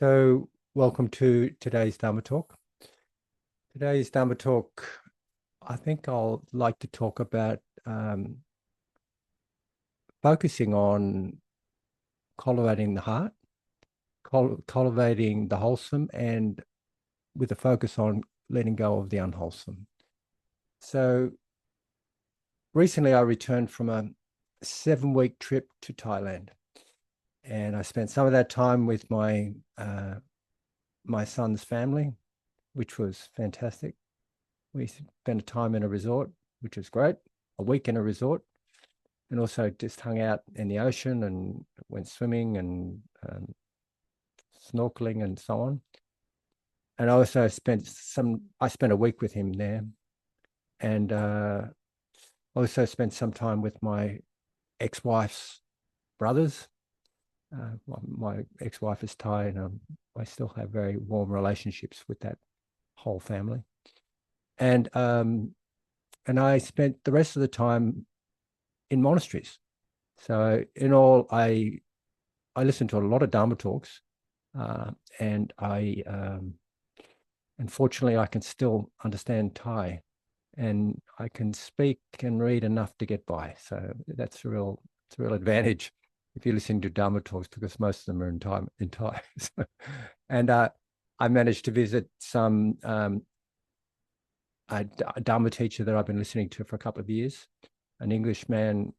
So, welcome to today's Dharma Talk. Today's Dharma Talk, I think I'll like to talk about focusing on cultivating the heart, cultivating the wholesome, and with a focus on letting go of the unwholesome. So, recently I returned from a 7-week trip to Thailand, and I spent some of that time with my son's family, which was fantastic. We spent a time in a resort, which was great, a week in a resort, and also just hung out in the ocean and went swimming and snorkeling and so on. And I also spent a week with him there, and also spent some time with my ex-wife's brothers. My ex-wife is Thai, and I still have very warm relationships with that whole family. And I spent the rest of the time in monasteries. So in all, I listened to a lot of Dharma talks, and unfortunately I can still understand Thai, and I can speak and read enough to get by. So it's a real advantage if you're listening to Dharma talks, because most of them are in Thai. And I managed to visit some a Dharma teacher that I've been listening to for a couple of years, an Englishman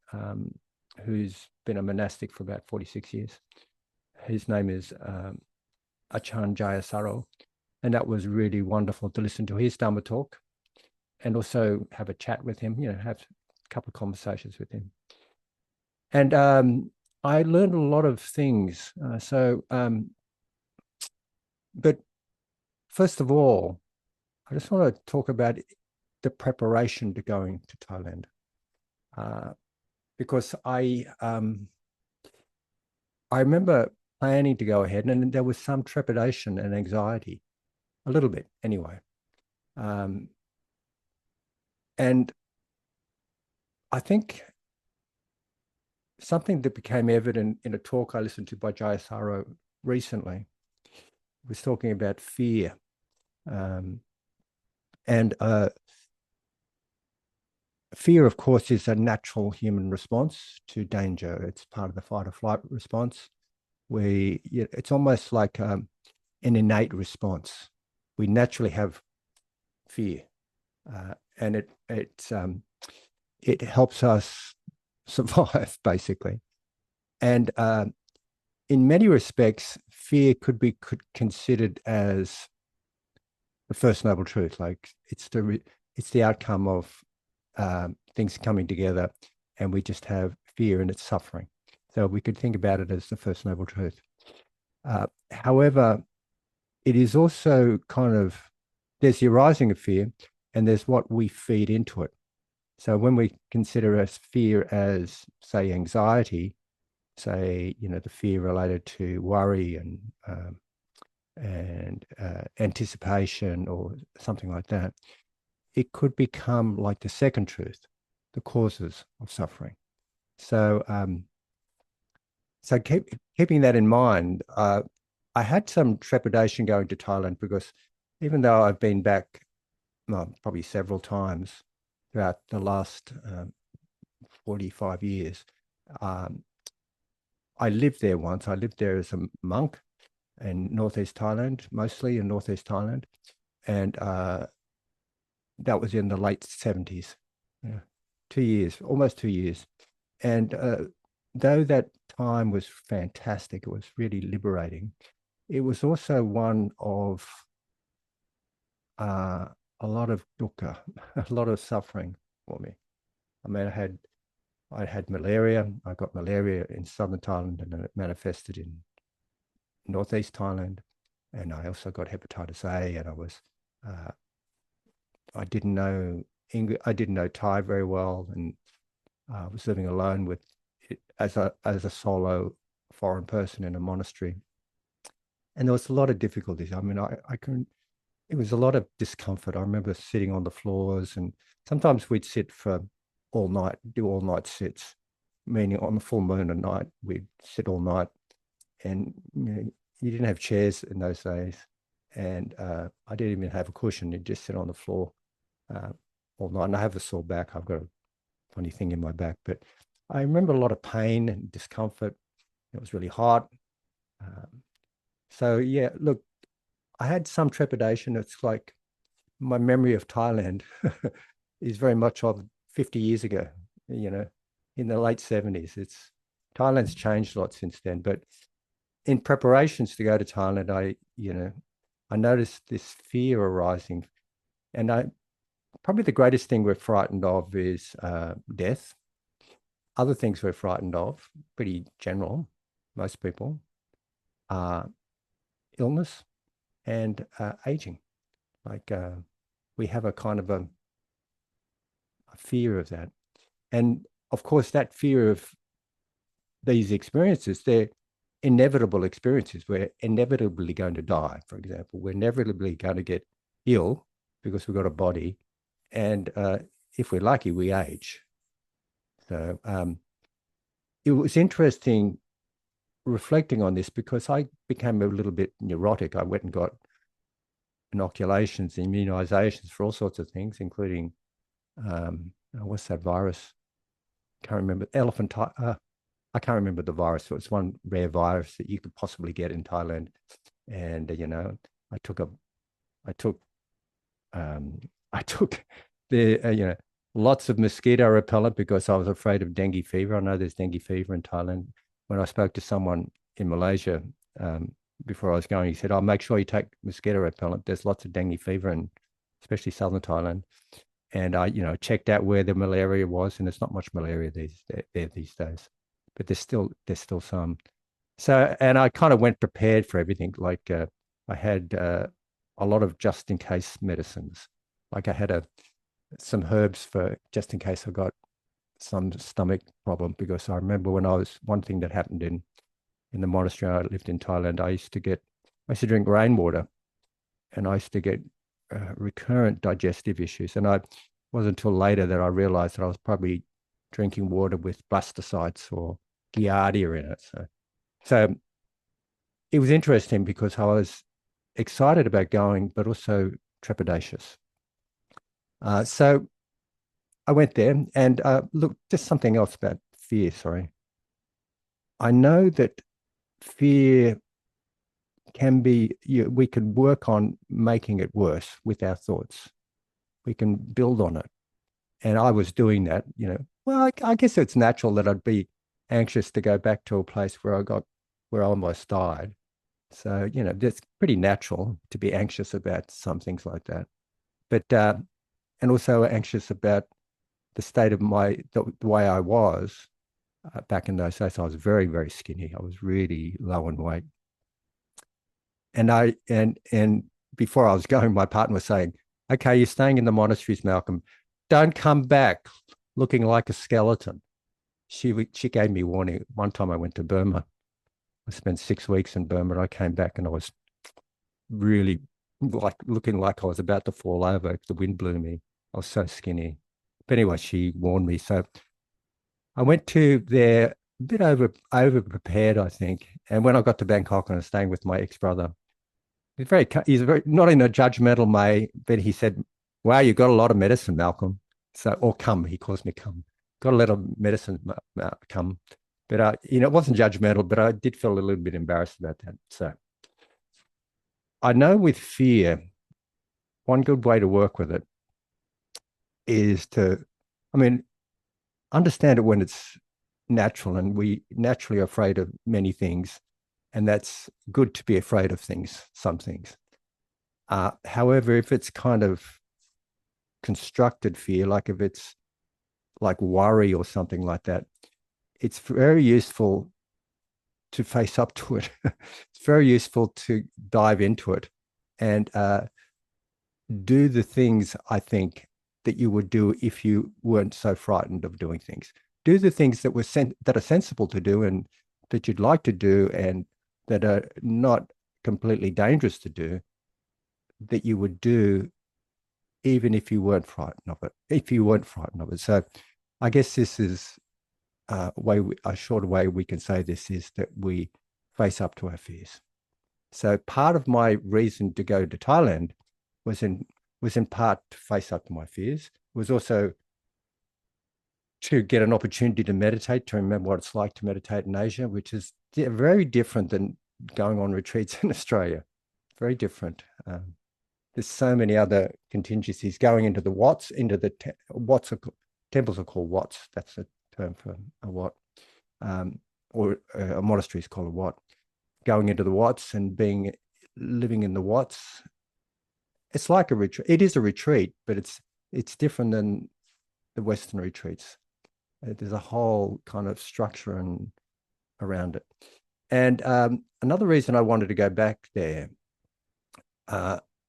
who's been a monastic for about 46 years. His name is Achan Jayasaro, and that was really wonderful to listen to his Dharma talk and also have a chat with him, have a couple of conversations with him. And I learned a lot of things. But first of all, I just want to talk about the preparation to going to Thailand, because I remember planning to go ahead, and there was some trepidation and anxiety, a little bit anyway. And I think something that became evident in a talk I listened to by Jayasaro recently was talking about fear. And fear, of course, is a natural human response to danger. It's part of the fight or flight response. It's almost like an innate response. We naturally have fear, and it helps us survive, basically. And in many respects, fear could be considered as the first noble truth. Like it's the outcome of things coming together, and we just have fear and it's suffering. So we could think about it as the first noble truth. However, it is also there's the arising of fear, and there's what we feed into it. So when we consider a fear as, say, anxiety, say, the fear related to worry and anticipation or something like that, it could become like the second truth, the causes of suffering. So, keeping that in mind, I had some trepidation going to Thailand, because even though I've been back, probably several times throughout the last 45 years, I lived there once. I lived there as a monk in northeast Thailand, mostly in northeast Thailand, and that was in the late 70s. Yeah, 2 years, almost 2 years. And though that time was fantastic, it was really liberating, it was also one of a lot of dukkha, a lot of suffering for me. I mean, I had malaria. I got malaria in southern Thailand, and then it manifested in northeast Thailand. And I also got hepatitis A, and I didn't know English, I didn't know Thai very well, and I was living alone with it as a solo foreign person in a monastery. And there was a lot of difficulties. I mean, it was a lot of discomfort. I remember sitting on the floors, and sometimes we'd sit for all night, do all night sits, meaning on the full moon at night, we'd sit all night. And you didn't have chairs in those days, and I didn't even have a cushion. You just sit on the floor all night. And I have a sore back. I've got a funny thing in my back, but I remember a lot of pain and discomfort. It was really hot. So yeah, look, I had some trepidation. It's like my memory of Thailand is very much of 50 years ago, in the late 70s. Thailand's changed a lot since then, but in preparations to go to Thailand, I noticed this fear arising. And probably the greatest thing we're frightened of is death. Other things we're frightened of, pretty general, most people, are illness and aging. Like we have a kind of a fear of that. And of course, that fear of these experiences, they're inevitable experiences. We're inevitably going to die, for example. We're inevitably going to get ill because we've got a body. And if we're lucky, we age. So it was interesting reflecting on this because I became a little bit neurotic. I went and got inoculations, immunizations for all sorts of things, including what's that virus? Can't remember. I can't remember the virus. So it's one rare virus that you could possibly get in Thailand. And I took the lots of mosquito repellent because I was afraid of dengue fever. I know there's dengue fever in Thailand. When I spoke to someone in Malaysia before I was going, he said, "Oh, make sure you take mosquito repellent. There's lots of dengue fever, and especially southern Thailand." And I, checked out where the malaria was, and there's not much malaria these days, but there's still some. So, and I kind of went prepared for everything. Like I had a lot of just in case medicines. Like I had some herbs for just in case I got some stomach problem, because I remember one thing that happened in the monastery I lived in Thailand, I used to drink rainwater, and I used to get recurrent digestive issues. And it wasn't until later that I realized that I was probably drinking water with blastocytes or giardia in it. So it was interesting because I was excited about going, but also trepidatious. So I went there, and look, just something else about fear. Sorry. I know that fear can be, we can work on making it worse with our thoughts. We can build on it. And I was doing that, well, I guess it's natural that I'd be anxious to go back to a place where I almost died. So, that's pretty natural to be anxious about some things like that. But, and also anxious about the state of the way I was back in those days. I was very, very skinny. I was really low in weight. And before I was going, my partner was saying, "Okay, you're staying in the monasteries, Malcolm. Don't come back looking like a skeleton." She gave me warning. One time I went to Burma. I spent 6 weeks in Burma, and I came back and I was really like looking like I was about to fall over. The wind blew me. I was so skinny. But anyway, she warned me. So I went to there a bit over prepared, I think. And when I got to Bangkok and I was staying with my ex-brother, he's very, not in a judgmental way, but he said, "Wow, you got a lot of medicine, Malcolm." So, or come, he calls me come. Got a lot of medicine, come. But it wasn't judgmental, but I did feel a little bit embarrassed about that. So I know with fear, one good way to work with it is understand it when it's natural, and we naturally are afraid of many things, and that's good to be afraid of some things. However, if it's kind of constructed fear, like if it's like worry or something like that, it's very useful to face up to it. It's very useful to dive into it and do the things, I think, that you would do if you weren't so frightened of doing things. Do the things that that are sensible to do and that you'd like to do, and that are not completely dangerous to do, that you would do even if you weren't frightened of it. So I guess this is a shorter way we can say this is that we face up to our fears. So part of my reason to go to Thailand was in part to face up to my fears. It was also to get an opportunity to meditate, to remember what it's like to meditate in Asia, which is very different than going on retreats in Australia. Very different. There's so many other contingencies going into the Wats, into the temples are called Wats. That's a term for a Wat, or a monastery is called a Wat. Going into the Wats and living in the Wats, it's like a retreat. It is a retreat, but it's different than the Western retreats. There's a whole kind of structure around it. And another reason I wanted to go back there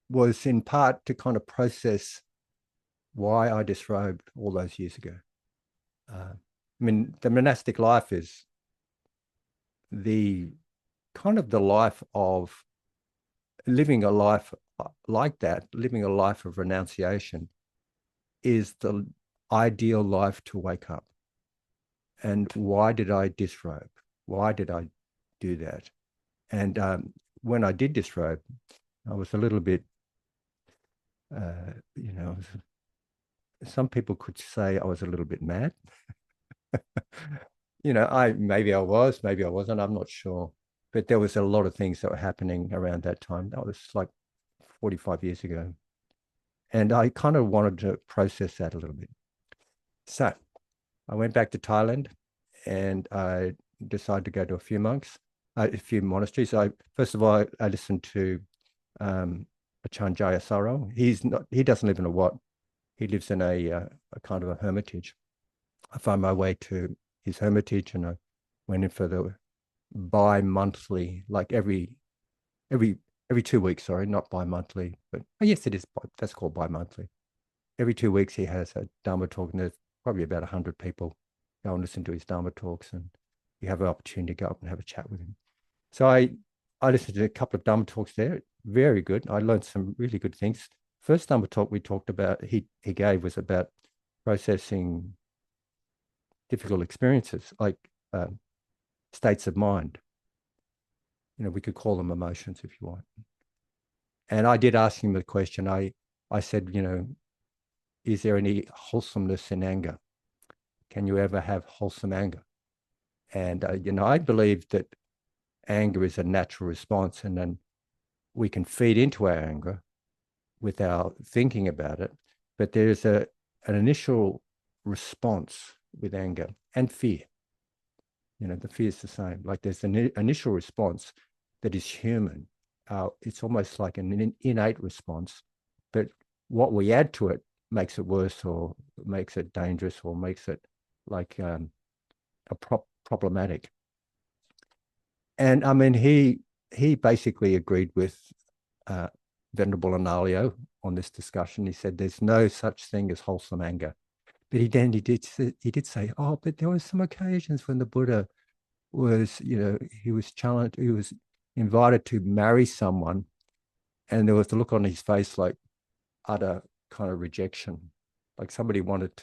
was in part to kind of process why I disrobed all those years ago. I mean, the monastic life is the kind of the life of living a life like that, living a life of renunciation is the ideal life to wake up. And why did I disrobe? Why did I do that? And when I did disrobe, I was a little bit, some people could say I was a little bit mad. Maybe I was, maybe I wasn't, I'm not sure. But there was a lot of things that were happening around that time. That was like 45 years ago. And I kind of wanted to process that a little bit. So I went back to Thailand and I decided to go to a few monasteries. First of all, I listened to Achan Jaya Saro. He doesn't live in a Wat. He lives in a kind of a hermitage. I found my way to his hermitage and I went in for the bi-monthly, like every 2 weeks, sorry, not bi-monthly, but yes, it is. That's called bi-monthly. Every 2 weeks he has a Dharma talk and there's probably about 100 people go and listen to his Dharma talks and you have an opportunity to go up and have a chat with him. So I listened to a couple of Dharma talks there. Very good. I learned some really good things. First Dharma talk we talked about, he gave was about processing difficult experiences, like states of mind. We could call them emotions if you want. And I did ask him the question. I said, is there any wholesomeness in anger? Can you ever have wholesome anger? And, I believe that anger is a natural response and then we can feed into our anger without thinking about it. But there's an initial response with anger and fear. The fear is the same. Like there's an initial response that is human. It's almost like an innate response, but what we add to it makes it worse or makes it dangerous or makes it like problematic. And I mean, he basically agreed with Venerable Analayo on this discussion. He said there's no such thing as wholesome anger. But he did say, oh, but there were some occasions when the Buddha was, he was challenged, he was invited to marry someone, and there was the look on his face like utter kind of rejection, like somebody wanted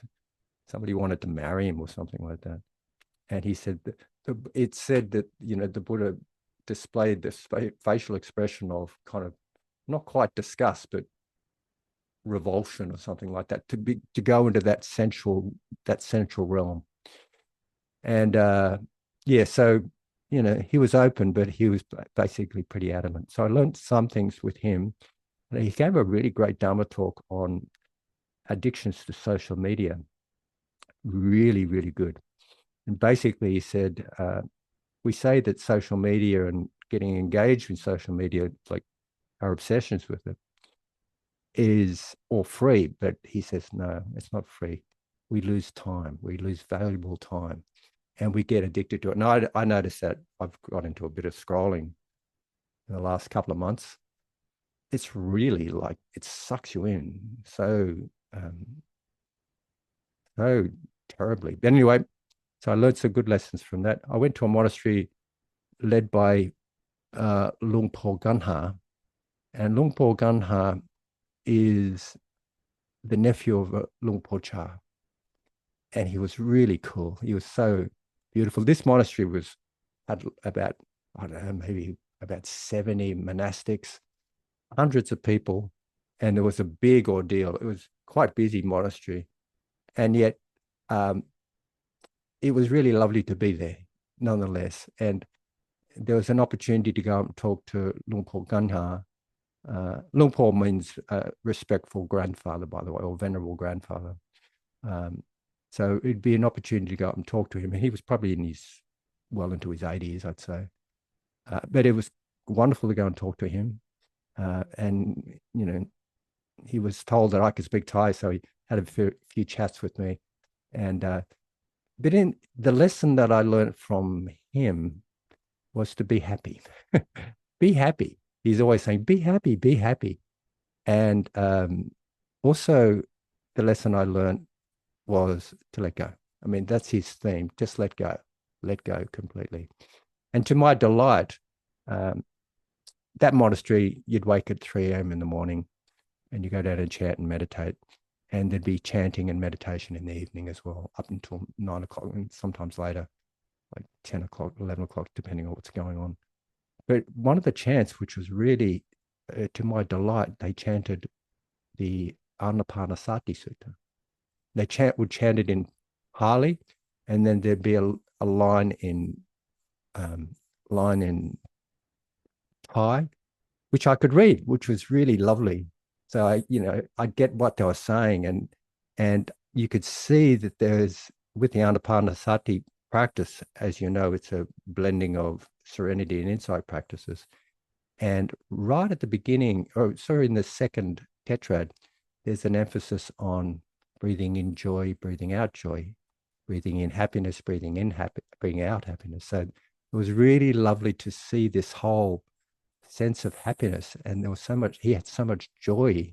to marry him or something like that. And he said that it said that the Buddha displayed this facial expression of kind of not quite disgust, but revulsion or something like that, to go into that central realm. And so he was open, but he was basically pretty adamant. So I learned some things with him. And he gave a really great Dharma talk on addictions to social media. Really, really good. And basically he said, we say that social media and getting engaged in social media, like our obsessions with it, is all free. But he says, no, it's not free. We lose time. We lose valuable time. And we get addicted to it. And I noticed that I've got into a bit of scrolling in the last couple of months. It's really like it sucks you in so terribly. But anyway, so I learned some good lessons from that. I went to a monastery led by Luang Por Ganha. And Luang Por Ganha is the nephew of Luang Por Cha. And he was really cool. He was so beautiful. This monastery had about, I don't know, maybe about 70 monastics, hundreds of people, and it was a big ordeal. It was quite busy monastery, and yet it was really lovely to be there nonetheless. And there was an opportunity to go and talk to Luang Por Ganha. Luang Por means respectful grandfather, by the way, or venerable grandfather. So it'd be an opportunity to go up and talk to him. And he was probably well into his 80s, I'd say. But it was wonderful to go and talk to him. And, he was told that I could speak Thai, so he had a few chats with me. And but in the lesson that I learned from him was to be happy. Be happy. He's always saying, be happy, be happy. And also the lesson I learned was to let go. I mean, that's his theme. Just let go completely. And to my delight, that monastery, you'd wake at 3 a.m. in the morning and you go down and chant and meditate. And there'd be chanting and meditation in the evening as well, up until 9 o'clock and sometimes later, like 10 o'clock, 11 o'clock, depending on what's going on. But one of the chants, which was really, to my delight, they chanted the Anapanasati Sutta. They would chant it in Pali, and then there'd be a line in Thai, which I could read, which was really lovely. So I get what they were saying, and you could see that there's, with the Anapanasati practice, as you know, it's a blending of serenity and insight practices. And right at the beginning, in the second tetrad, there's an emphasis on breathing in joy, breathing out joy, breathing in happiness, breathing out happiness. So it was really lovely to see this whole sense of happiness. And there was he had so much joy,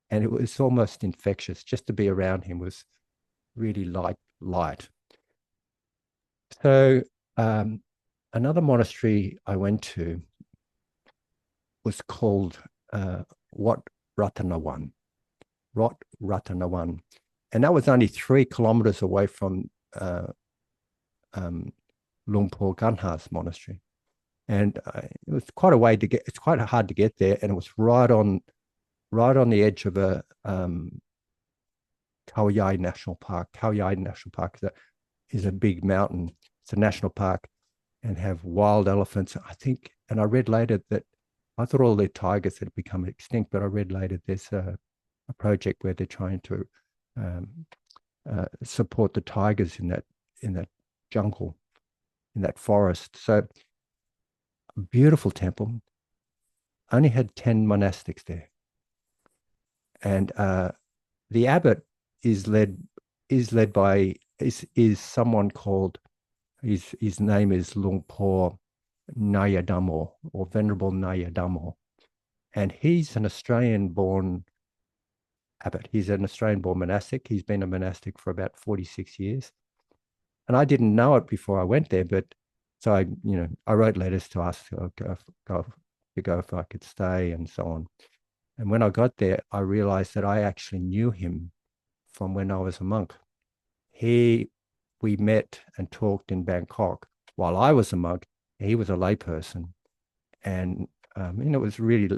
and it was almost infectious. Just to be around him was really light. So another monastery I went to was called Wat Ratanawan. And that was only 3 kilometers away from Luang Por Ganha's monastery. And it was quite a way to get. It's quite hard to get there, and it was right on the edge of a Khao Yai National Park. Khao Yai National Park is a big mountain. It's a national park, and have wild elephants. I think, and I read later that I thought all the tigers had become extinct, but I read later there's a project where they're trying to support the tigers in that jungle, in that forest. So a beautiful temple. Only had 10 monastics there, and the abbot is led by someone called, his name is Luang Por Nayadamo, or Venerable Nayadamo, and he's an Australian-born abbot. He's an Australian-born monastic. He's been a monastic for about 46 years, and I didn't know it before I went there. But so I wrote letters to ask to go if I could stay and so on. And when I got there, I realized that I actually knew him from when I was a monk. We met and talked in Bangkok while I was a monk. He was a layperson, and it was really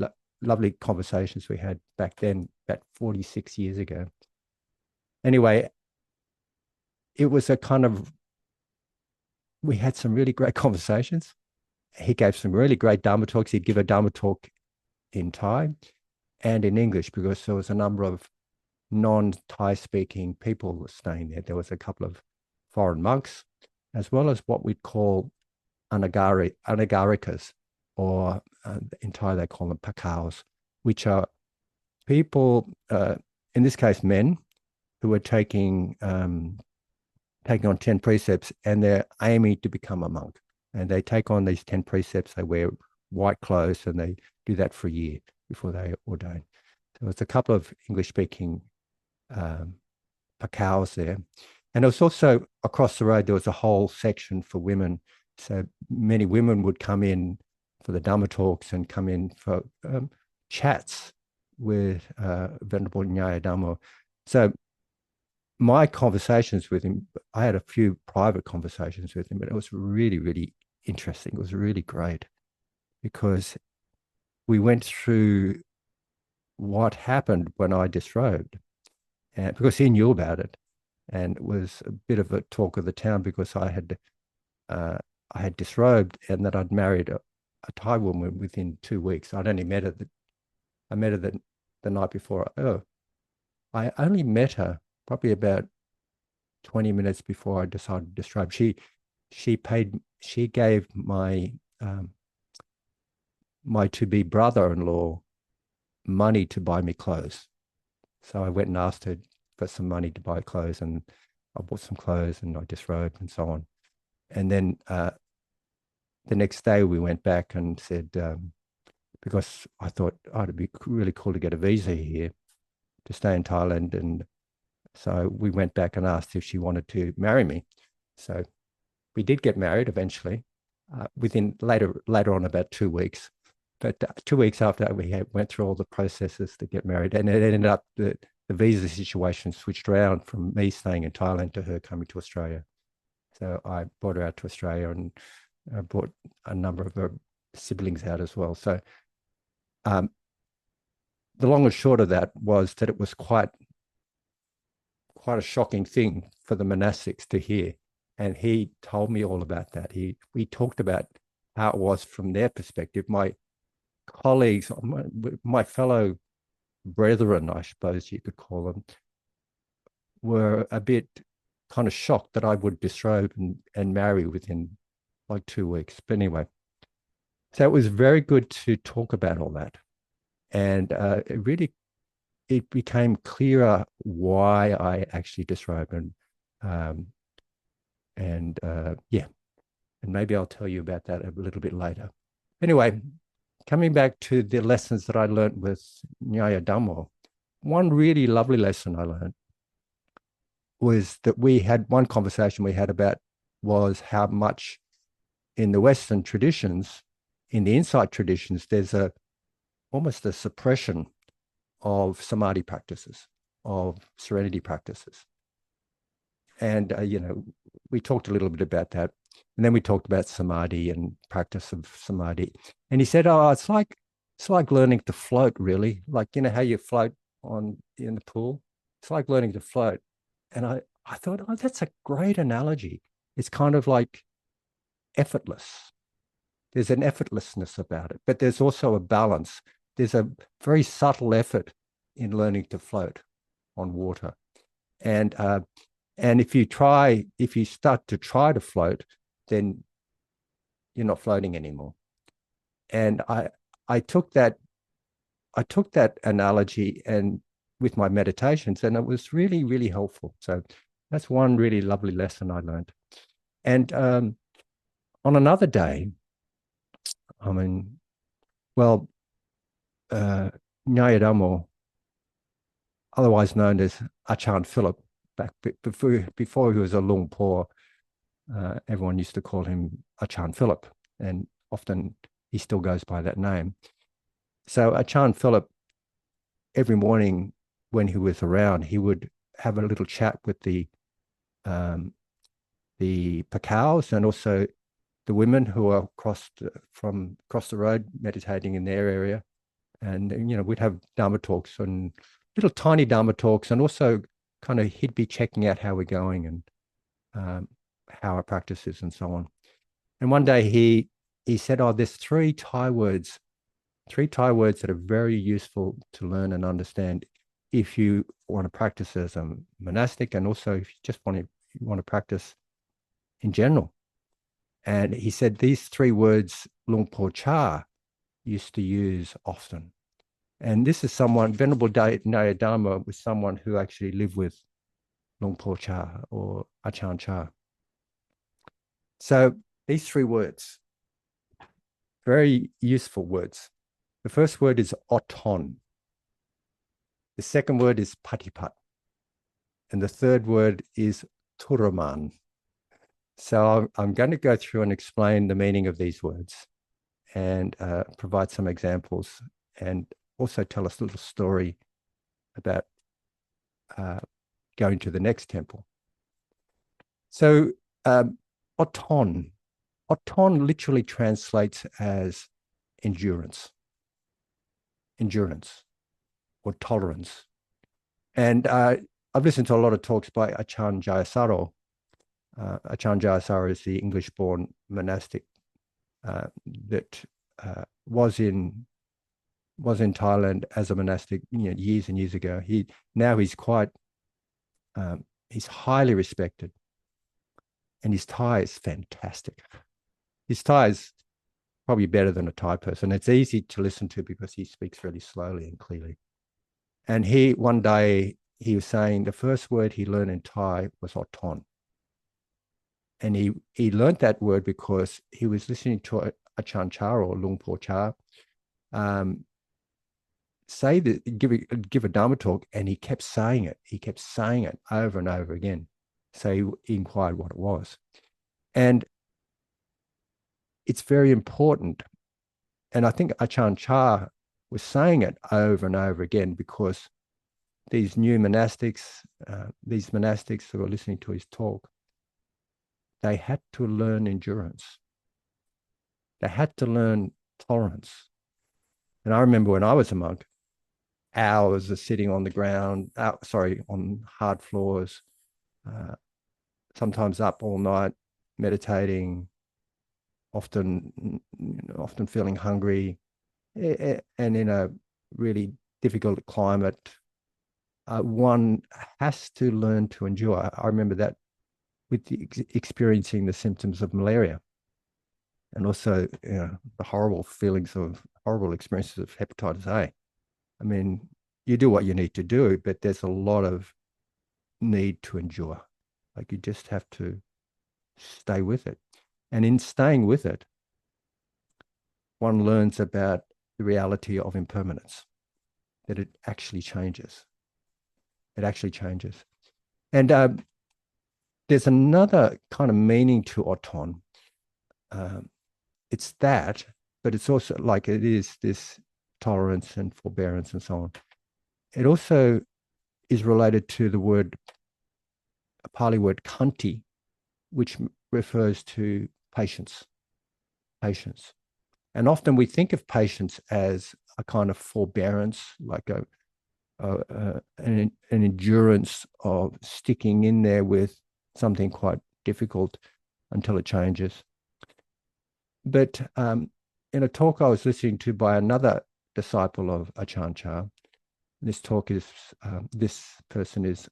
lovely conversations we had back then, about 46 years ago. Anyway, it was we had some really great conversations. He gave some really great Dharma talks. He'd give a Dharma talk in Thai and in English, because there was a number of non-Thai speaking people staying there. There was a couple of foreign monks, as well as what we'd call anagarikas, or in Thai they call them pakaos, which are people, in this case men, who are taking on 10 precepts, and they're aiming to become a monk. And they take on these 10 precepts. They wear white clothes, and they do that for a year before they ordain. So it's a couple of English-speaking pakaos there. And it was also across the road, there was a whole section for women. So many women would come in for the Dharma talks and come in for chats with Venerable Nyaya Dhammo. So my conversations with him, I had a few private conversations with him, but it was really, really interesting. It was really great. because we went through what happened when I disrobed, and because he knew about it, and it was a bit of a talk of the town because I had disrobed and that I'd married a Thai woman within 2 weeks. I'd only met her. I met her the night before. Oh, I only met her probably about 20 minutes before I decided to disrobe. She gave my to-be brother-in-law money to buy me clothes. So I went and asked her for some money to buy clothes, and I bought some clothes and I disrobed and so on. And then the next day we went back and said, because I thought, oh, it'd be really cool to get a visa here to stay in Thailand. And so we went back and asked if she wanted to marry me. So we did get married eventually, within later on about 2 weeks. But 2 weeks after that, we went through all the processes to get married, and it ended up that the visa situation switched around from me staying in Thailand to her coming to Australia. So I brought her out to Australia, and I brought a number of her siblings out as well. So the long and short of that was that it was quite a shocking thing for the monastics to hear. And he told me all about that. We talked about how it was from their perspective. My colleagues, my fellow brethren, I suppose you could call them, were a bit kind of shocked that I would disrobe and marry within like 2 weeks. But anyway, so it was very good to talk about all that. And it became clearer why I actually disrobe. Yeah, and maybe I'll tell you about that a little bit later. Anyway, coming back to the lessons that I learned with Nyaya Dhammo, one really lovely lesson I learned was that we had one conversation we had about was how much in the Western traditions, in the insight traditions, there's almost a suppression of samadhi practices, of serenity practices. And, we talked a little bit about that. And then we talked about samadhi and practice of samadhi. And he said, oh, it's like learning to float, really. Like, how you float in the pool? It's like learning to float. And I thought, oh, that's a great analogy. It's kind of like effortless. There's an effortlessness about it, but there's also a balance. There's a very subtle effort in learning to float on water. And if you start to try to float, then you're not floating anymore. And I took that analogy and with my meditations, and it was really, really helpful. So that's one really lovely lesson I learned. And on another day, Nyaya Dhammo, otherwise known as Achan Philip, back before he was a Luang Por, everyone used to call him Achan Philip, and often he still goes by that name. So Achan Philip, every morning when he was around, he would have a little chat with the Pakaus and also the women who are across the road meditating in their area. And, we'd have Dharma talks and little tiny Dharma talks, and also kind of he'd be checking out how we're going and how our practice is and so on. And one day he said, oh, there's three Thai words that are very useful to learn and understand if you want to practice as a monastic, and also if you just want to practice in general. And he said these three words Luang Por Cha used to use often. And this is someone, Venerable Nyaya Dhamma was someone who actually lived with Luang Por Cha or Achan Cha. So these three words, very useful words. The first word is oton. The second word is patipat. And the third word is turaman. So I'm going to go through and explain the meaning of these words and provide some examples, and also tell us a little story about going to the next temple. So oton literally translates as endurance or tolerance. And I've listened to a lot of talks by Achan Jayasaro. Achan Jayasaro is the English-born monastic that was in Thailand as a monastic, years and years ago. He's quite he's highly respected, and his Thai is fantastic. His Thai is probably better than a Thai person. It's easy to listen to because he speaks really slowly and clearly. And one day he was saying the first word he learned in Thai was oton. And he learned that word because he was listening to a Achan Chah or Lung Po Cha give a Dharma talk, and he kept saying it. He kept saying it over and over again. So he inquired what it was. And it's very important. And I think Achan Chah was saying it over and over again because these new monastics, who are listening to his talk, they had to learn endurance. They had to learn tolerance. And I remember when I was a monk, hours of sitting on the ground, on hard floors, sometimes up all night, meditating, often feeling hungry, and in a really difficult climate. One has to learn to endure. I remember that with experiencing the symptoms of malaria, and also the horrible experiences of hepatitis A. I mean, you do what you need to do, but there's a lot of need to endure. Like, you just have to stay with it. And in staying with it, one learns about the reality of impermanence, that it actually changes. It actually changes. And there's another kind of meaning to oton. It's that, but it's also like it is this tolerance and forbearance and so on. It also is related to the word, a Pali word, khanti, which refers to patience. Patience. And often we think of patience as a kind of forbearance, like an endurance of sticking in there with something quite difficult until it changes. But in a talk I was listening to by another disciple of Achan Chah, this person is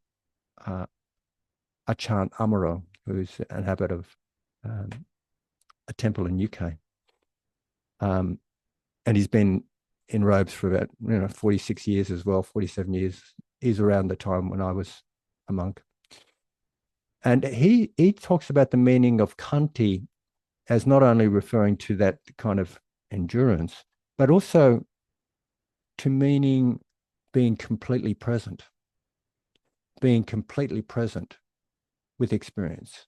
Achan Amaro, who's an abbot of a temple in UK. And he's been in robes for about 46 years as well, 47 years. He's around the time when I was a monk. And he talks about the meaning of khanti as not only referring to that kind of endurance, but also to meaning being completely present with experience,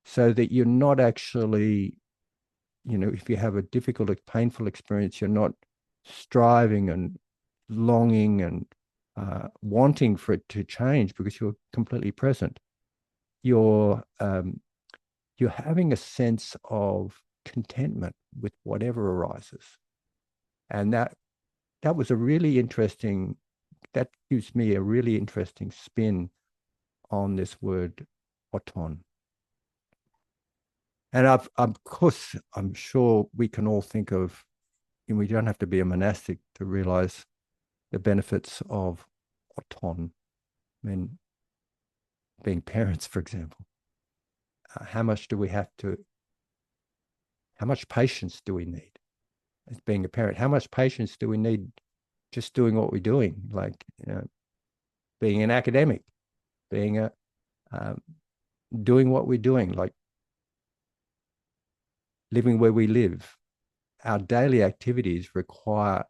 so that you're not actually, if you have a difficult, painful experience, you're not striving and longing and wanting for it to change, because you're completely present. You're having a sense of contentment with whatever arises. And that was a really interesting, that gives me a really interesting spin on this word oton. And of course, I'm sure we can all think of, we don't have to be a monastic to realize the benefits of oton. I mean, being parents, for example, how much patience do we need as being a parent? How much patience do we need just doing what we're doing, like being an academic, being doing what we're doing, like living where we live. Our daily activities require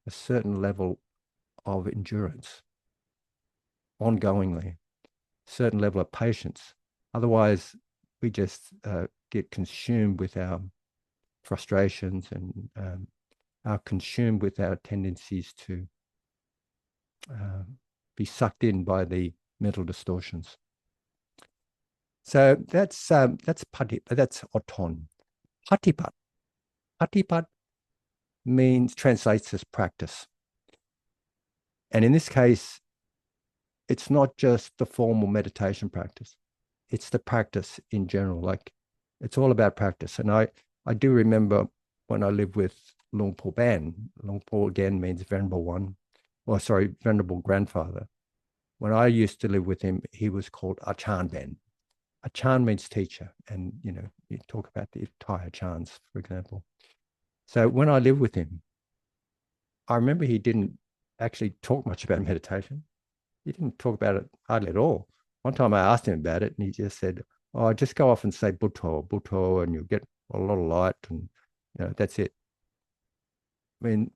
a certain level of endurance, ongoingly, certain level of patience. Otherwise, we just get consumed with our frustrations and are consumed with our tendencies to be sucked in by the mental distortions. So that's oton. Patipat. Patipat translates as practice. And in this case, it's not just the formal meditation practice. It's the practice in general. Like, it's all about practice. And I do remember when I lived with Luang Por Ban. Luang Por again means venerable one, or sorry, venerable grandfather. When I used to live with him, he was called Achan Ben. Achan means teacher. And, you know, you talk about the Thai Achans, for example. So when I lived with him, I remember he didn't actually talk much about meditation. He didn't talk about it hardly at all. One time I asked him about it and he just said, oh, just go off and say Bhutto, and you'll get a lot of light, and you know, that's it. I mean,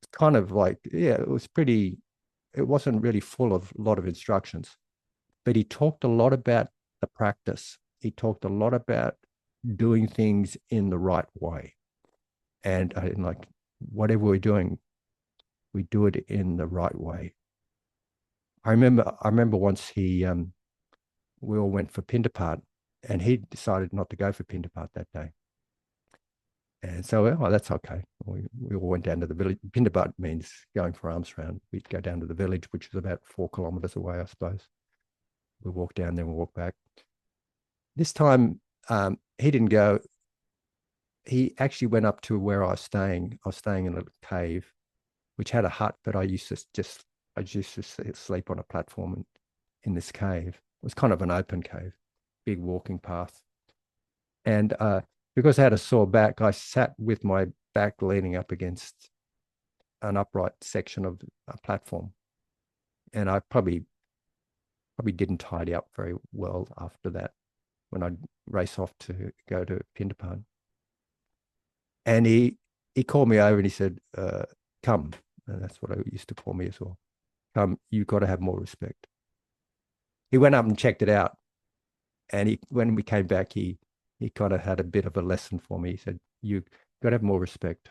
it's kind of like, yeah, it wasn't really full of a lot of instructions, but he talked a lot about the practice. He talked a lot about doing things in the right way. And like, whatever we're doing, we do it in the right way. I remember once we all went for Pindapat, and he decided not to go for Pindapat that day. And so, oh, that's okay. We all went down to the village. Pindapat means going for alms round. We'd go down to the village, which is about 4 kilometers away, I suppose. We walk down, then we walk back. This time, he didn't go. He actually went up to where I was staying. I was staying in a cave, which had a hut, but I used to sleep on a platform in this cave. It was kind of an open cave, big walking path. And because I had a sore back, I sat with my back leaning up against an upright section of a platform. And I probably didn't tidy up very well after that when I'd race off to go to Pindapat. And he called me over and he said, come. And that's what I used to call me as well. Come, you've got to have more respect. He went up and checked it out. And when we came back, he kind of had a bit of a lesson for me. He said, you've got to have more respect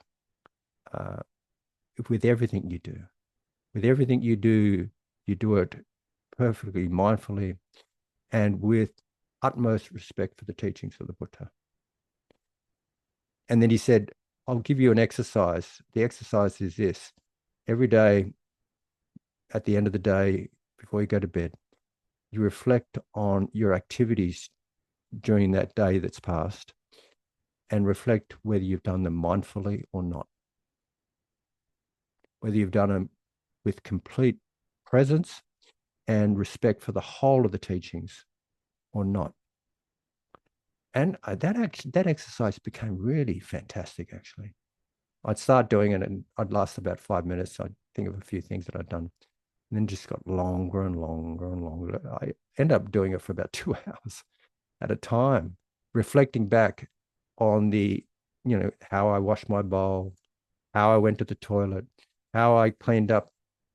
with everything you do. With everything you do it perfectly, mindfully, and with utmost respect for the teachings of the Buddha. And then he said, I'll give you an exercise. The exercise is this. Every day, at the end of the day, before you go to bed, you reflect on your activities during that day that's passed and reflect whether you've done them mindfully or not. Whether you've done them with complete presence and respect for the whole of the teachings or not. And that exercise became really fantastic, actually. I'd start doing it and I'd last about 5 minutes. I'd think of a few things that I'd done. And then just got longer and longer and longer. I ended up doing it for about 2 hours at a time, reflecting back on how I washed my bowl, how I went to the toilet, how I cleaned up,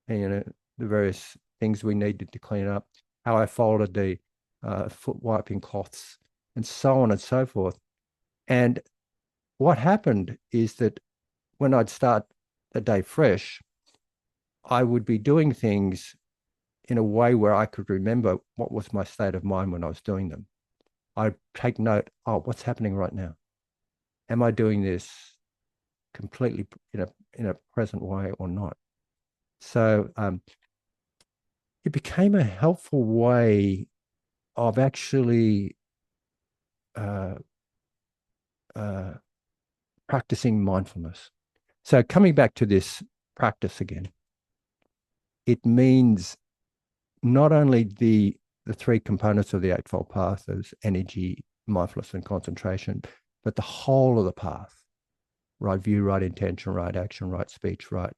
the various things we needed to clean up, how I folded the foot wiping cloths, and so on and so forth. And what happened is that when I'd start the day fresh, I would be doing things in a way where I could remember what was my state of mind when I was doing them. I'd take note, oh, what's happening right now? Am I doing this completely in a present way or not? So it became a helpful way of actually practicing mindfulness. So coming back to this practice again, it means not only the 3 components of the Eightfold Path as energy, mindfulness, and concentration, but the whole of the path: right view, right intention, right action, right speech, right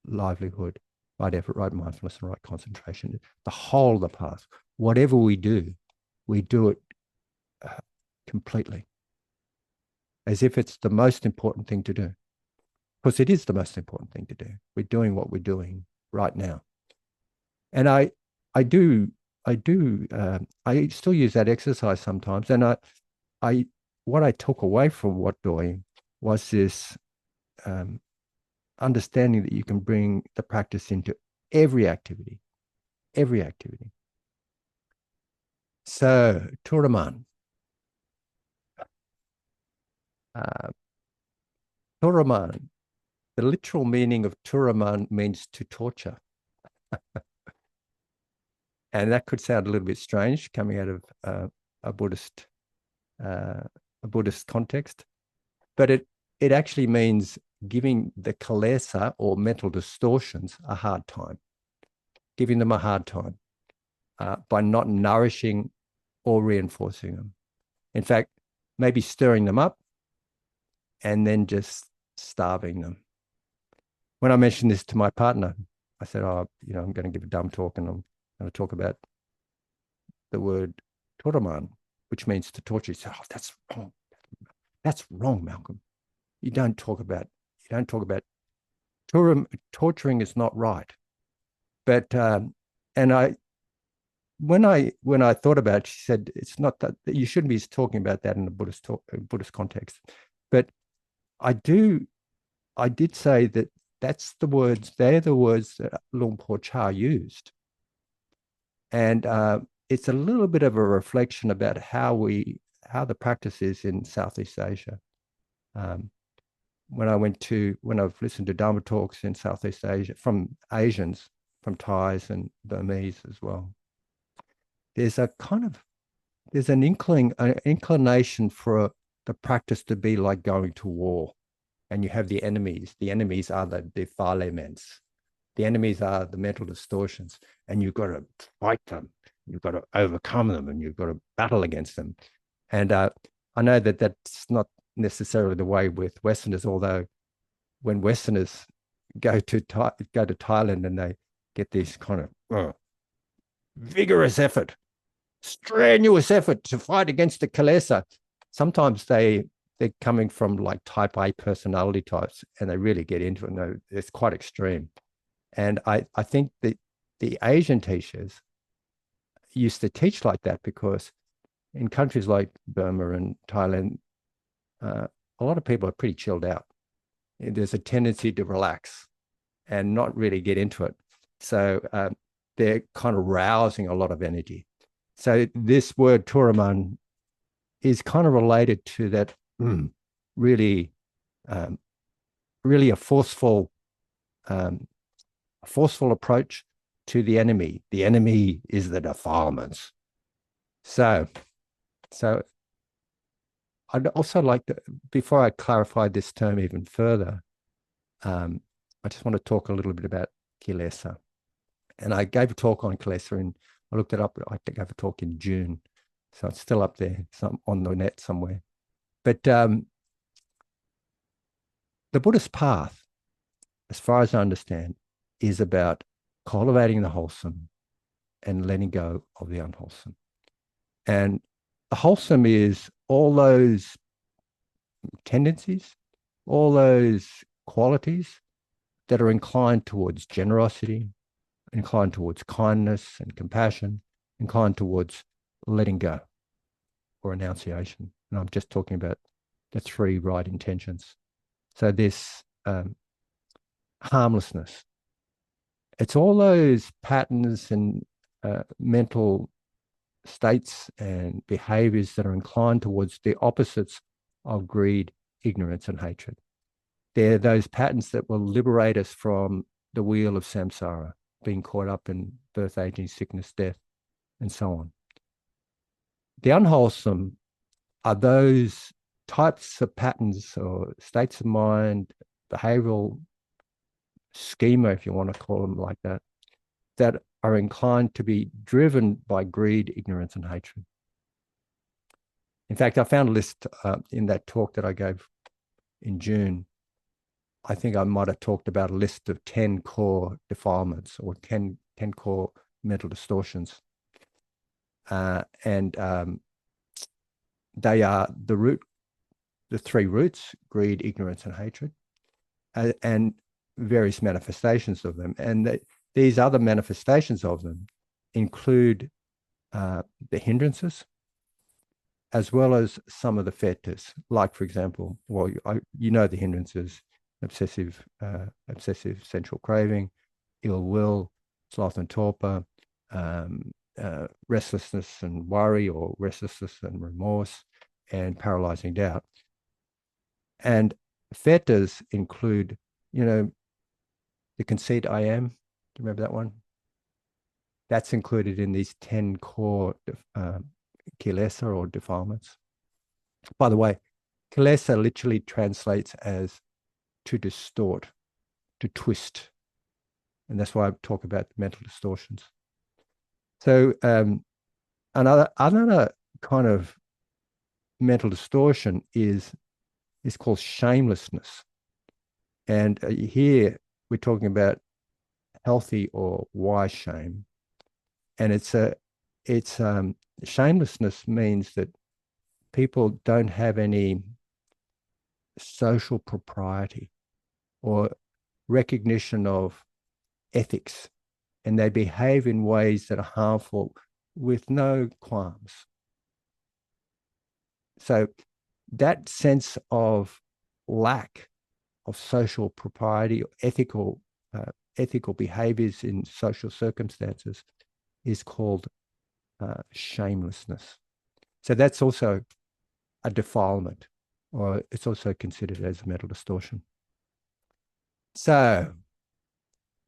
livelihood, right effort, right mindfulness, and right concentration. The whole of the path. Whatever we do it completely, as if it's the most important thing to do. Because it is the most important thing to do. We're doing what we're doing right now. And I still use that exercise sometimes. And what I took away from what doing was this understanding that you can bring the practice into every activity. So, Turaman, Turaman. The literal meaning of Turaman means to torture. And that could sound a little bit strange coming out of a Buddhist context, but it actually means giving the kilesa or mental distortions a hard time, giving them a hard time by not nourishing or reinforcing them. In fact, maybe stirring them up and then just starving them. When I mentioned this to my partner, I said, "Oh, I'm going to give a Dharma talk, and I'm going to talk about the word toraman, which means to torture." He said, "Oh, that's wrong. That's wrong, Malcolm. You don't talk about torturing is not right." But and when I thought about it, she said, "It's not that you shouldn't be talking about that in a Buddhist context." But I did say that they're the words that Luang Por Chah used. And it's a little bit of a reflection about how the practice is in Southeast Asia. When I've listened to Dharma talks in Southeast Asia from Asians, from Thais and Burmese as well, there's an inclination for the practice to be like going to war. And you have the enemies. The enemies are the defilements. The enemies are the mental distortions, and you've got to fight them. You've got to overcome them, and you've got to battle against them. And I know that that's not necessarily the way with Westerners, although when Westerners go to Thailand and they get this kind of vigorous effort, strenuous effort to fight against the kilesa, sometimes they're coming from like type A personality types, and they really get into it. And it's quite extreme. And I think that the Asian teachers used to teach like that because in countries like Burma and Thailand, a lot of people are pretty chilled out. There's a tendency to relax and not really get into it. So they're kind of rousing a lot of energy. So this word Turaman is kind of related to that really a forceful approach to the enemy. The enemy is the defilements. So I'd also like to, before I clarify this term even further, I just want to talk a little bit about kilesa. And I gave a talk on kilesa, and I looked it up. I gave a talk in June, so it's still up there, on the net somewhere. But the Buddhist path, as far as I understand, is about cultivating the wholesome and letting go of the unwholesome. And the wholesome is all those tendencies, all those qualities that are inclined towards generosity, inclined towards kindness and compassion, inclined towards letting go or renunciation. And I'm just talking about the 3 right intentions. So this harmlessness, it's all those patterns and mental states and behaviors that are inclined towards the opposites of greed, ignorance, and hatred. They're those patterns that will liberate us from the wheel of samsara, being caught up in birth, aging, sickness, death, and so on. The unwholesome are those types of patterns or states of mind, behavioral schema, if you want to call them like that, that are inclined to be driven by greed, ignorance, and hatred. In fact, I found a list in that talk that I gave in June. I think I might have talked about a list of 10 core defilements or 10 core mental distortions. And they are the 3 roots: greed, ignorance, and hatred, and various manifestations of them. And these other manifestations of them include the hindrances, as well as some of the fetters. Like, for example, the hindrances: obsessive sensual craving, ill will, sloth and torpor, restlessness and worry, or restlessness and remorse, and paralyzing doubt. And Fetters include, the conceit I am. Do you remember that one? That's included in these 10 core kilesa or defilements. By the way, kilesa literally translates as to distort, to twist. And that's why I talk about mental distortions. So another kind of mental distortion is called shamelessness. And here we're talking about healthy or wise shame. And it's shamelessness means that people don't have any social propriety or recognition of ethics, and they behave in ways that are harmful with no qualms. So that sense of lack of social propriety, ethical behaviors in social circumstances is called shamelessness. So that's also a defilement, or it's also considered as a mental distortion. So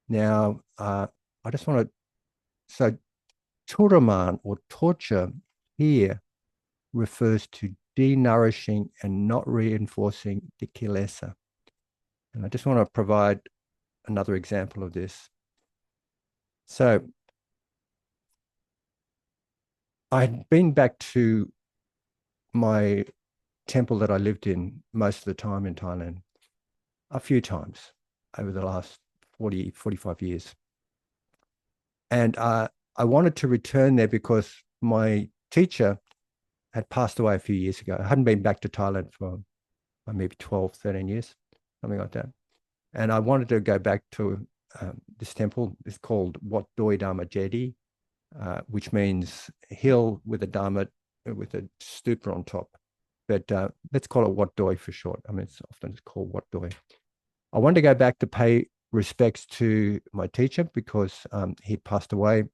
now I just want to, so turaman or torture here refers to denourishing and not reinforcing the kilesa. And I just want to provide another example of this. So I'd been back to my temple that I lived in most of the time in Thailand a few times over the last 45 years. And I wanted to return there because my teacher had passed away a few years ago. I hadn't been back to Thailand for maybe 12, 13 years, something like that. And I wanted to go back to this temple. It's called Wat Doi Dharma Jedi, which means hill with a Dharma, with a stupa on top. But let's call it Wat Doi for short. I mean, it's often called Wat Doi. I wanted to go back to pay respects to my teacher because he passed away a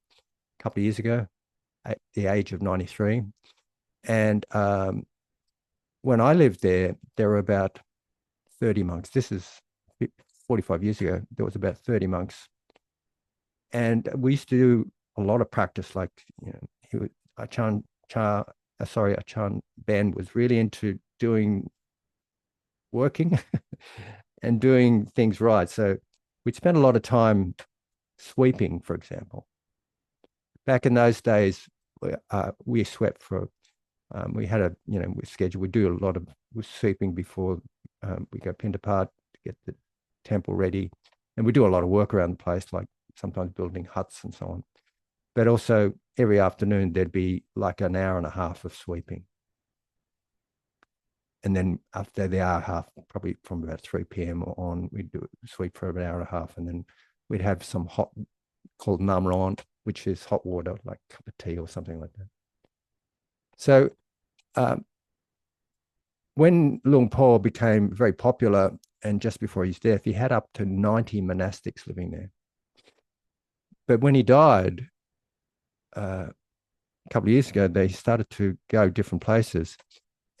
couple of years ago at the age of 93. And when I lived there, there were about 30 monks. This is 45 years ago. There was about 30 monks. And we used to do a lot of practice, like, Achan Ben was really into working and doing things right. So we'd spend a lot of time sweeping, for example. Back in those days, we swept for, we had a, schedule. We do a lot of sweeping before we go Pindapart to get the temple ready. And we do a lot of work around the place, like sometimes building huts and so on. But also every afternoon, there'd be like an hour and a half of sweeping. And then after the hour and a half, probably from about 3 p.m. on, we'd do sweep for about an hour and a half. And then we'd have some hot, called namron, which is hot water, like a cup of tea or something like that. So when Luang Por became very popular, and just before his death, he had up to 90 monastics living there. But when he died, a couple of years ago, they started to go different places.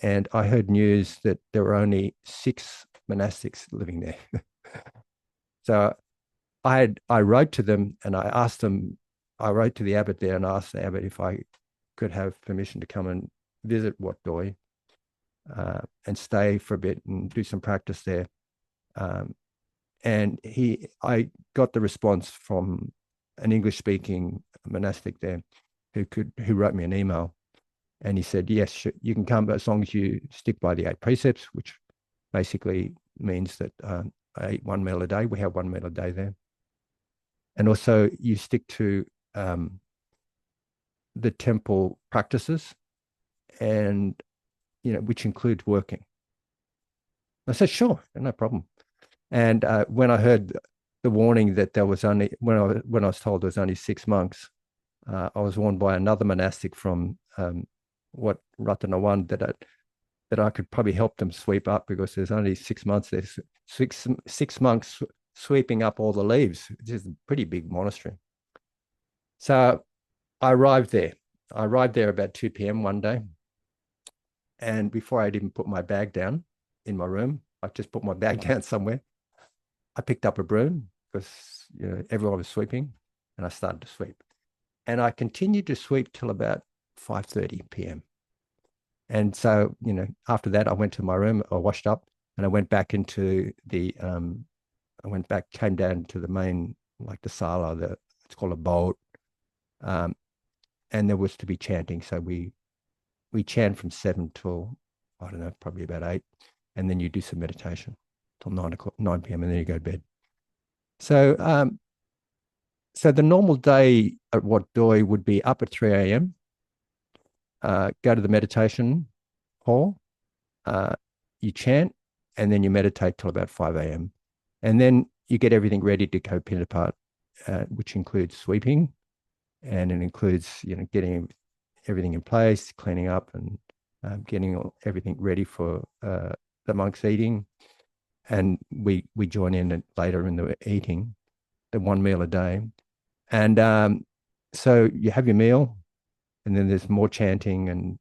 And I heard news that there were only 6 monastics living there. So I wrote to them and I asked them, I wrote to the abbot there and asked the abbot if I could have permission to come and visit Wat Doi and stay for a bit and do some practice there. And I got the response from an English-speaking monastic there who wrote me an email, and he said, yes, you can come, but as long as you stick by the 8 precepts, which basically means that I eat 1 meal a day. We have 1 meal a day there. And also you stick to the temple practices, and, which includes working. I said, sure, no problem. And when I heard the warning that there was only, when I was told there was only 6 monks, I was warned by another monastic from Wat Ratanawan that I could probably help them sweep up, because there's only 6 months. There's six monks sweeping up all the leaves, which is a pretty big monastery. So I arrived there. About 2 p.m. one day. And before I'd even put my bag down in my room, I just put my bag down somewhere. I picked up a broom because everyone was sweeping, and I started to sweep. And I continued to sweep till about 5:30 p.m. And so, after that, I went to my room, I washed up, and I went back into came down to the main, like the sala, it's called a boat. And there was to be chanting. So we chant from 7 till, I don't know, probably about 8. And then you do some meditation till 9 p.m. and then you go to bed. So, so the normal day at Wat Doi would be up at 3 a.m., go to the meditation hall, you chant, and then you meditate till about 5 a.m. And then you get everything ready to go Pindapat, which includes sweeping, and it includes, getting everything in place, cleaning up, and getting everything ready for the monks eating. And we join in later in the eating, the one meal a day. And so you have your meal, and then there's more chanting, and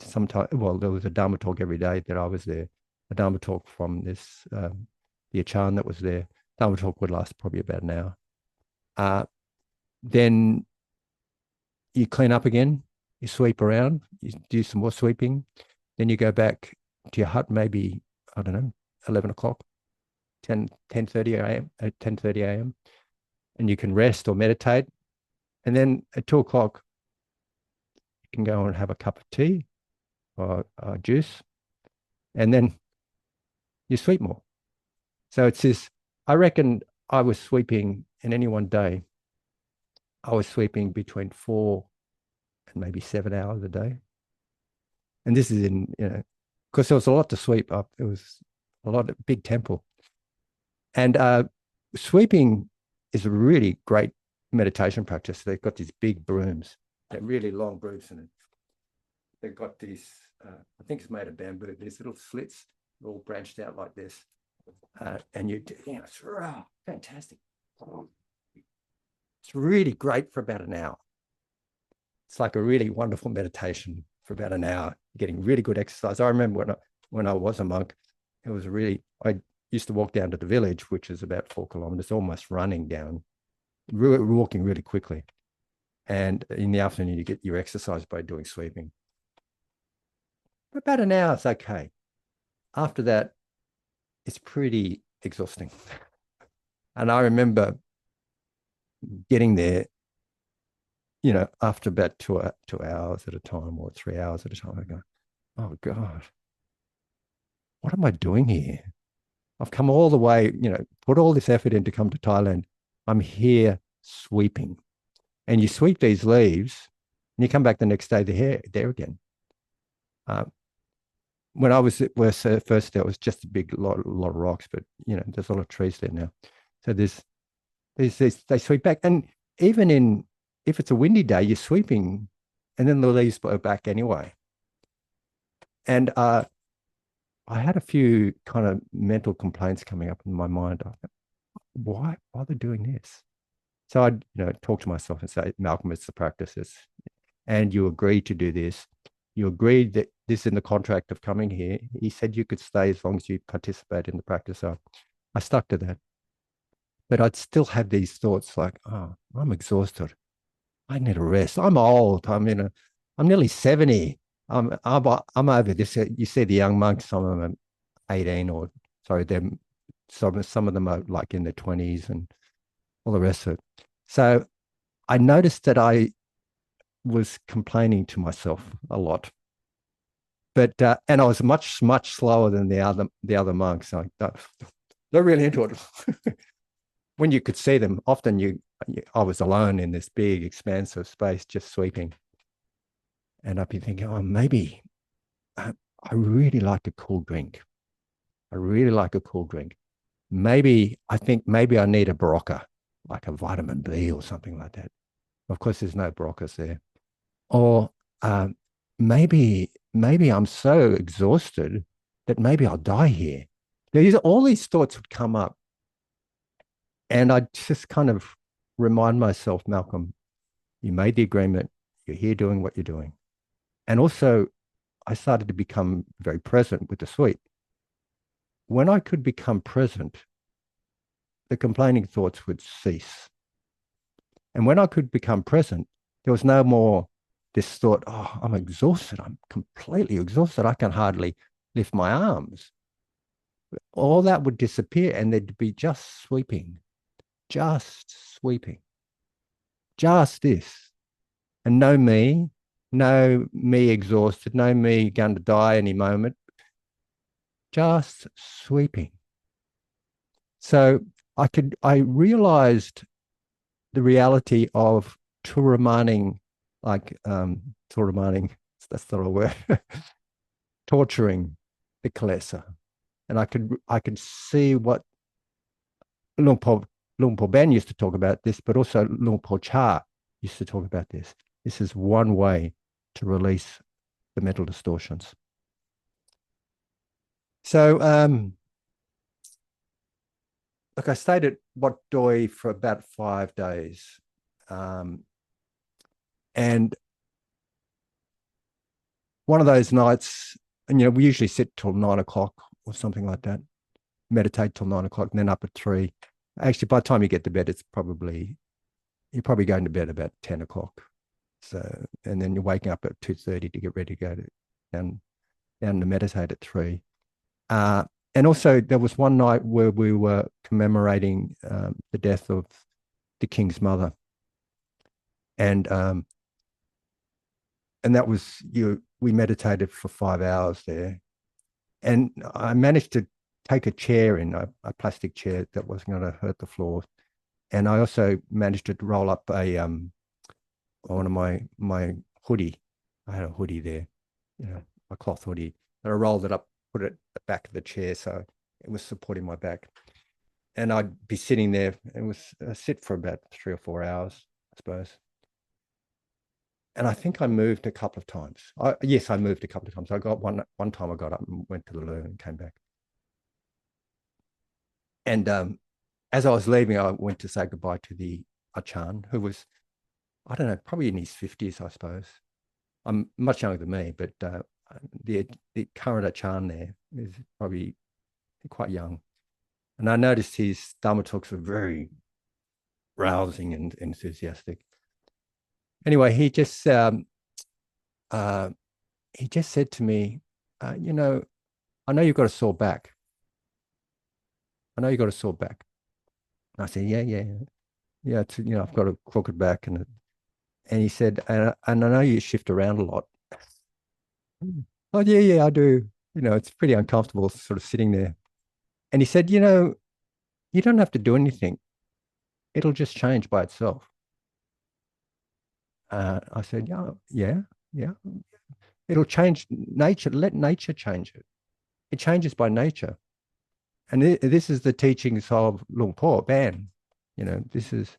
sometimes, well, there was a Dharma talk every day that I was there. A Dharma talk from this, the Achan that was there. Dharma talk would last probably about an hour. Then you clean up again, you sweep around, you do some more sweeping, then you go back to your hut, maybe, I don't know, 11 o'clock, 10:30 a.m., 10:30 a.m., and you can rest or meditate. And then at 2 o'clock, you can go and have a cup of tea or juice, and then you sweep more. So it's this, I reckon I was sweeping in any one day, I was sweeping between 4 and maybe 7 hours a day. And this is in, because there was a lot to sweep up. It was a lot of big temple. And sweeping is a really great meditation practice. They've got these big brooms, they're really long brooms, and they've got these, I think it's made of bamboo, these little slits all branched out like this. And it's fantastic. It's really great for about an hour. It's like a really wonderful meditation for about an hour, getting really good exercise. I remember when I was a monk, it was I used to walk down to the village, which is about 4 kilometers, almost running down, walking really quickly. And in the afternoon, you get your exercise by doing sweeping. About an hour is okay. After that, it's pretty exhausting. And I remember getting there, after about 2 hours at a time or 3 hours at a time, I go, oh God, what am I doing here? I've come all the way, put all this effort in to come to Thailand. I'm here sweeping. And you sweep these leaves and you come back the next day, they're there again. When I was first there, it was just a big lot of rocks, but there's a lot of trees there now. So they sweep back. And even if it's a windy day, you're sweeping and then the leaves blow back anyway. And I had a few kind of mental complaints coming up in my mind. Why bother doing this? So I'd talk to myself and say, Malcolm, it's the practices. And you agreed to do this. You agreed that this in the contract of coming here. He said you could stay as long as you participate in the practice. So I stuck to that. But I'd still have these thoughts like, oh, I'm exhausted. I need a rest. I'm old. I'm nearly 70. I'm over this. You see the young monks, some of them are 18 or sorry, some of them are like in their 20s and all the rest of it. So I noticed that I was complaining to myself a lot. But and I was much slower than the other monks. They're really into it. When you could see them, often I was alone in this big expanse of space, just sweeping. And I'd be thinking, oh, maybe I really like a cool drink. I really like a cool drink. Maybe I need a Barocca, like a vitamin B or something like that. Of course, there's no Baroccas there. Or maybe I'm so exhausted that maybe I'll die here. All these thoughts would come up. And I just kind of remind myself, Malcolm, you made the agreement. You're here doing what you're doing. And also, I started to become very present with the sweep. when I could become present, the complaining thoughts would cease. And when I could become present, there was no more this thought, oh, I'm exhausted. I'm completely exhausted. I can hardly lift my arms. All that would disappear and there'd be just sweeping, just this. And no me exhausted, no me going to die any moment, just sweeping. So I realized the reality of Turamaning, like Turamaning, that's not a word, torturing the Kalesa. And I could see what Luang Por Ben used to talk about this, but also Luang Por Cha used to talk about this. This is one way to release the mental distortions. So, look, I stayed at Wat Doi for about 5 days. And one of those nights, and we usually sit till 9 o'clock or something like that, meditate till 9 o'clock, and then up at 3. Actually, by the time you get to bed, you're probably going to bed about 10 o'clock. So, and then you're waking up at 2:30 to get ready to go down to meditate at 3. And also, there was one night where we were commemorating the death of the king's mother, and that was we meditated for 5 hours there, and I managed to take a chair in a plastic chair that wasn't going to hurt the floor, and I also managed to roll up one of my hoodie. I had a hoodie there, a cloth hoodie, and I rolled it up, put it at the back of the chair so it was supporting my back, and I'd be sitting there. It was sit for about 3 or 4 hours, I suppose. And I think I moved a couple of times. Yes, I moved a couple of times. I got one time I got up and went to the loo and came back. And as I was leaving, I went to say goodbye to the Achan, who was, I don't know, probably in his 50s, I suppose. I'm much younger than me, but the current Achan there is probably quite young. And I noticed his Dharma talks were very rousing and enthusiastic. Anyway, he just said to me, I know you've got a sore back. I know you've got a sore back. And I said, yeah. I've got a crooked back, and he said, and I know you shift around a lot. Oh yeah, I do. It's pretty uncomfortable, sort of sitting there. And he said, you don't have to do anything. It'll just change by itself. I said, yeah. It'll change nature. Let nature change it. It changes by nature. And this is the teachings of Luang Por Ben. This is,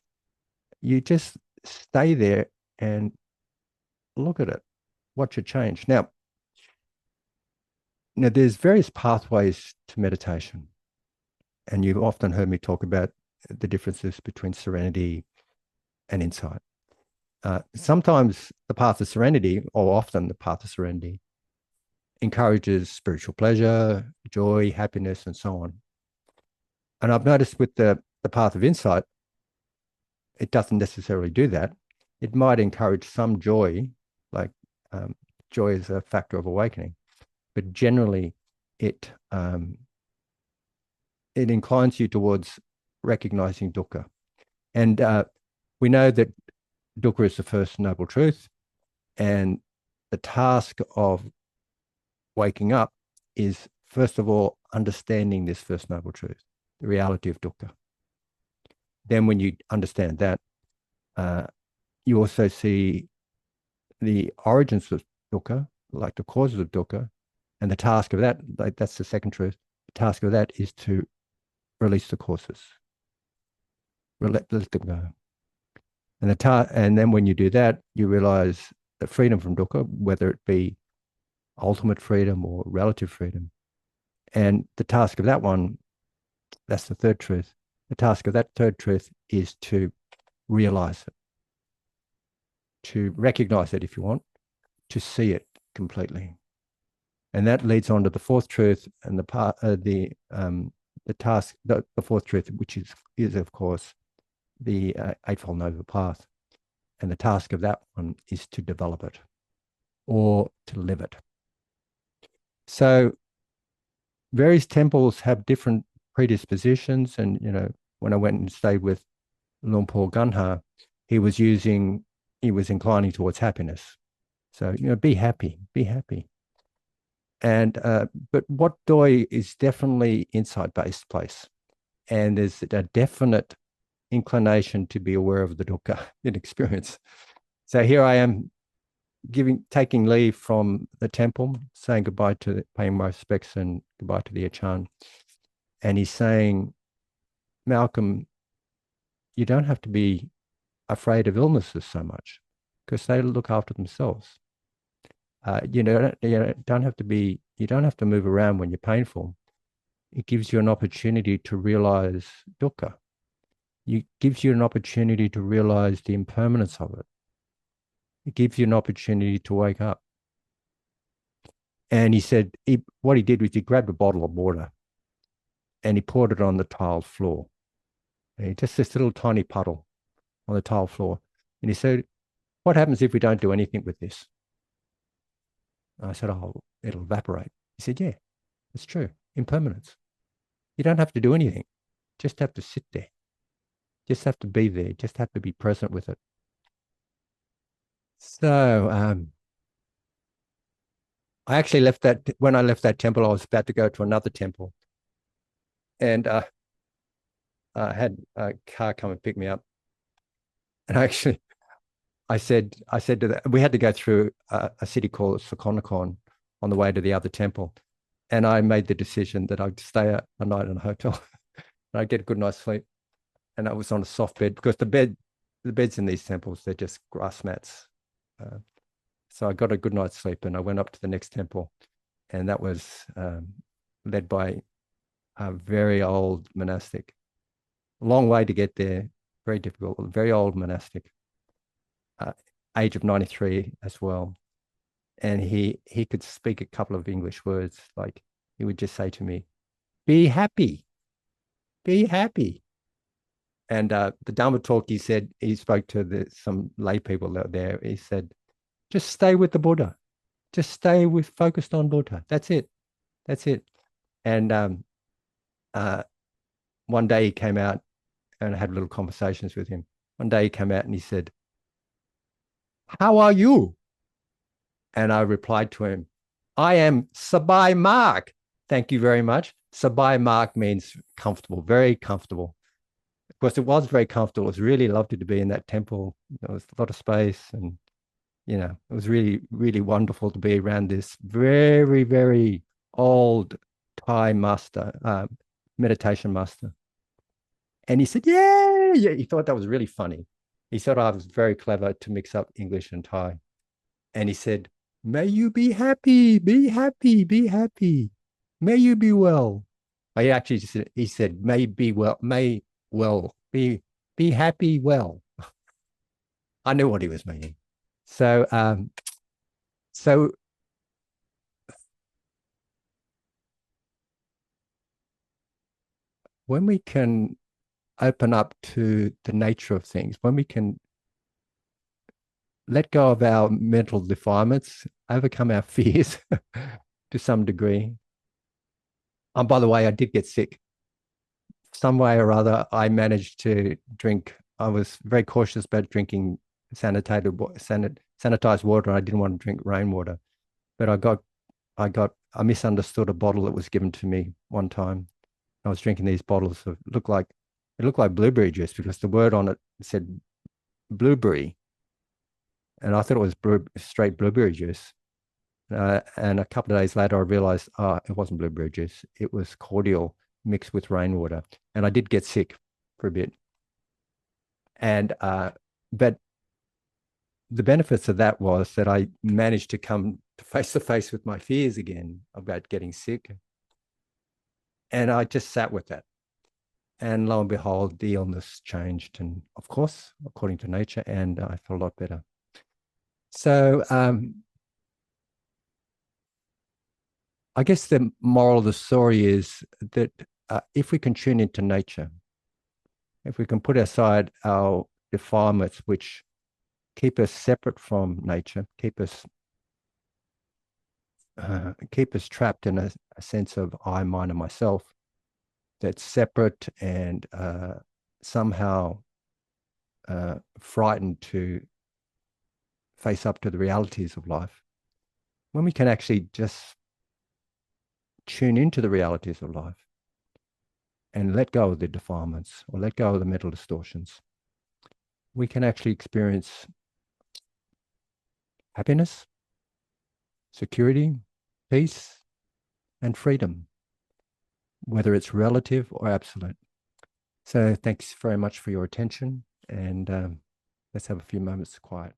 you just stay there and look at it, watch it change. Now, there's various pathways to meditation. And you've often heard me talk about the differences between serenity and insight. Sometimes the path of serenity, or often the path of serenity, encourages spiritual pleasure, joy, happiness, and so on. And I've noticed with the path of insight, it doesn't necessarily do that. It might encourage some joy, like joy is a factor of awakening, but generally it inclines you towards recognizing dukkha. And we know that dukkha is the first noble truth, and the task of waking up is, first of all, understanding this first noble truth, the reality of dukkha. Then when you understand that, you also see the origins of dukkha, like the causes of dukkha, and the task of that, like that's the second truth. The task of that is to release the causes, let them go. And then when you do that, you realize that freedom from dukkha, whether it be ultimate freedom or relative freedom. And the task of that one, that's the third truth. The task of that third truth is to realize it, to recognize it if you want, to see it completely. And that leads on to the fourth truth and the task, the fourth truth, which is of course the Eightfold Noble Path. And the task of that one is to develop it or to live it. So various temples have different predispositions. And, when I went and stayed with Lumpur Gunha, he was inclining towards happiness. So, be happy, be happy. And, but Wat Doi is definitely insight-based place. And there's a definite inclination to be aware of the dukkha in experience. So here I am taking leave from the temple, saying goodbye paying my respects and goodbye to the Achan. And he's saying, Malcolm, you don't have to be afraid of illnesses so much because they look after themselves. You don't have to move around when you're painful. It gives you an opportunity to realize dukkha. It gives you an opportunity to realize the impermanence of it. It gives you an opportunity to wake up. And he said, what he did was he grabbed a bottle of water and he poured it on the tiled floor. Just this little tiny puddle on the tiled floor. And he said, what happens if we don't do anything with this? I said, oh, it'll evaporate. He said, yeah, it's true. Impermanence. You don't have to do anything. Just have to sit there. Just have to be there. Just have to be present with it. So I actually when I left that temple, I was about to go to another temple. And I had a car come and pick me up. And I said to we had to go through a city called Sakonnakorn on the way to the other temple. And I made the decision that I'd stay a night in a hotel and I'd get a good night's sleep. And I was on a soft bed because the beds in these temples, they're just grass mats. So I got a good night's sleep and I went up to the next temple. And that was led by a very old monastic. A long way to get there, very difficult, very old monastic, age of 93 as well. And he could speak a couple of English words. Like he would just say to me, be happy, be happy. And the Dharma Talk, he said, he spoke to some lay people out there. He said, just stay with the Buddha. Just stay focused on Buddha. That's it. That's it. And one day he came out and I had little conversations with him. One day he came out and he said, how are you? And I replied to him, I am Sabai Mark. Thank you very much. Sabai Mark means comfortable, very comfortable. Of course, it was very comfortable. It was really lovely to be in that temple. There was a lot of space and, it was really, really wonderful to be around this very, very old Thai master, meditation master. And he said, yeah, he thought that was really funny. He thought I was very clever to mix up English and Thai. And he said, may you be happy, be happy, be happy. May you be well. He said, may be well, be happy, well. I knew what he was meaning. So, when we can open up to the nature of things, when we can let go of our mental defilements, overcome our fears to some degree. And by the way, I did get sick. Some way or other, I managed to drink. I was very cautious about drinking sanitized water. I didn't want to drink rainwater, but I misunderstood a bottle that was given to me one time. I was drinking these bottles of it looked like blueberry juice because the word on it said blueberry, and I thought it was straight blueberry juice. And a couple of days later, I realized it wasn't blueberry juice. It was cordial mixed with rainwater. And I did get sick for a bit. And but the benefits of that was that I managed to come face to face with my fears again about getting sick. And I just sat with that. And lo and behold, the illness changed. And of course, according to nature, and I felt a lot better. So I guess the moral of the story is that if we can tune into nature, if we can put aside our defilements, which keep us separate from nature, keep us trapped in a sense of I, mine, and myself, that's separate and somehow frightened to face up to the realities of life. When we can actually just tune into the realities of life and let go of the defilements or let go of the mental distortions, we can actually experience happiness, security, peace, and freedom, whether it's relative or absolute. So thanks very much for your attention, and let's have a few moments of quiet.